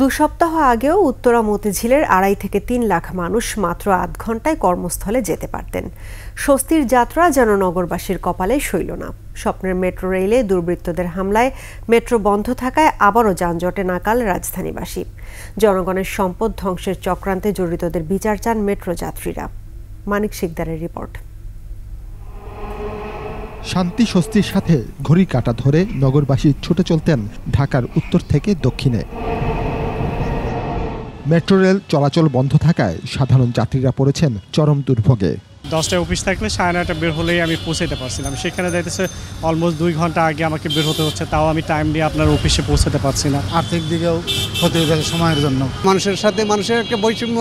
2 সপ্তাহ আগেও উত্তরা মতিঝিলের 2.5 থেকে 3 লাখ মানুষ মাত্র আধ ঘন্টায় কর্মস্থলে যেতে পারতেন। স্বস্তির যাত্রা যেন নগরবাসীর কপালে সইল না। স্বপ্নের মেট্রো রেলে দুর্বৃত্তদের হামলায় মেট্রো বন্ধ থাকায় আবারও যানজটে নাকাল রাজধানীবাসী। জনগণের সম্পদ ধ্বংসের চক্রান্তে জড়িতদের বিচার চান মেট্রো যাত্রীরা। মানিক শিকদারের রিপোর্ট। শান্তি স্বস্তির সাথে ঘড়ি কাঁটা ধরে নগরবাসী ছুটে চলতেন ঢাকার উত্তর থেকে দক্ষিণে। মেট্রো রেল চলাচল বন্ধ থাকায় সাধারণ যাত্রীরা পড়েছেন চরম দুর্ভোগে। 10টায় অফিস থাকলে 9:30 বের হলেই আমি পৌঁছাতে পারছিলাম, সেখানে যাইতেছে অলমোস্ট 2 ঘন্টা আগে আমাকে বের হতে হচ্ছে, তাও আমি টাইম দিয়ে আপনার অফিসে পৌঁছাতে পারছি না। আর্থিক দিকেও ক্ষতি হয়ে গেছে সময়ের জন্য। মানুষের সাথে মানুষের একটা বৈষম্য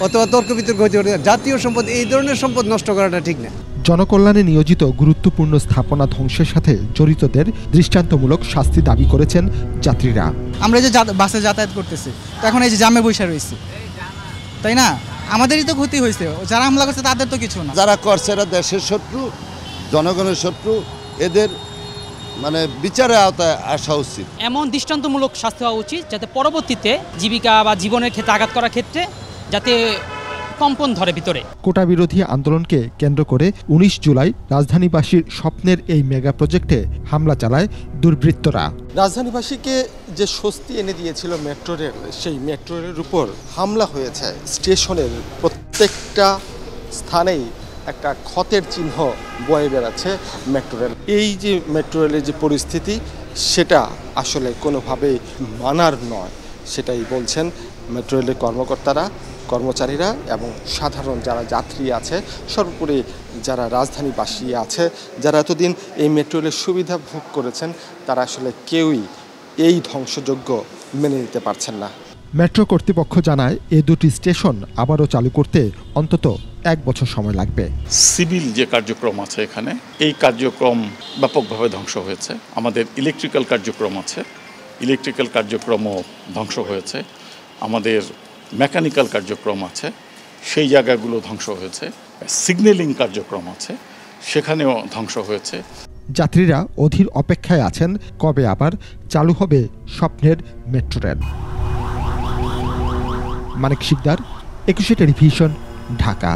অথবা তর্ক বিতর্ক হতে পারে। জাতীয় সম্পদ, এই ধরনের সম্পদ নষ্ট করাটা ঠিক না। জনকল্যাণে নিয়োজিত গুরুত্বপূর্ণ স্থাপনা ধ্বংসের সাথে জড়িতদের দৃষ্টান্তমূলক শাস্তি দাবি করেছেন যাত্রীরা। আমরা যে বাসে যাতায়াত করতেছি, এখন এই যে জামে বসে রয়েছে, তাই না? আমাদেরই তো ক্ষতি হয়েছে, যারা হামলা করছে তাদের তো কিছু না। যারা করছে এরা দেশের শত্রু, জনগণের শত্রু, এদের বিচারের আওতায় আসা উচিত। এমন দৃষ্টান্তমূলক শাস্তি হওয়া উচিত যাতে পরবর্তীতে জীবিকা বা জীবনের ক্ষেত্রে আঘাত করার ক্ষেত্রে যাতে কম্পন ধরে ভিতরে। কোটা বিরোধী আন্দোলনকে কেন্দ্র করে 19 জুলাই রাজধানীবাসীর স্বপ্নের এই মেগা প্রজেক্টে হামলা চালায় দুর্বৃত্তরা। রাজধানীবাসীকে যে স্বস্তি এনে দিয়েছিল মেট্রো রেল, সেই মেট্রো রেলের উপর হামলা হয়েছে। স্টেশনের প্রত্যেকটা স্থানেই একটা ক্ষতের চিহ্ন বয়ে বেড়াচ্ছে মেট্রো রেল। এই যে মেট্রো রেলের যে পরিস্থিতি, সেটা আসলে কোনোভাবেই মানার নয়, সেটাই বলছেন মেট্রো রেলের কর্মকর্তারা, কর্মচারীরা এবং সাধারণ যারা যাত্রী আছে, সর্বোপরি যারা রাজধানীবাসী আছে, যারা এতদিন এই মেট্রো রেলের সুবিধা ভোগ করেছেন, তারা আসলে কেউই এই ধ্বংসযজ্ঞ মেনে নিতে পারছেন না। মেট্রো কর্তৃপক্ষ জানায় এই দুটি স্টেশন আবারও চালু করতে অন্তত 1 বছর সময় লাগবে। সিভিল যে কার্যক্রম আছে এখানে, এই কার্যক্রম ব্যাপকভাবে ধ্বংস হয়েছে। আমাদের ইলেকট্রিক্যাল কার্যক্রম আছে, ইলেকট্রিক্যাল কার্যক্রমও ধ্বংস হয়েছে। আমাদের মেকানিক্যাল কার্যক্রম আছে, সেই জায়গাগুলো ধ্বংস হয়েছে। সিগন্যালিং কার্যক্রম আছে, সেখানেও ধ্বংস হয়েছে। যাত্রীরা অধীর অপেক্ষায় আছেন কবে আবার চালু হবে স্বপ্নের মেট্রো রেল। মানিক শিকদার, 21 টেলিভিশন, ঢাকা।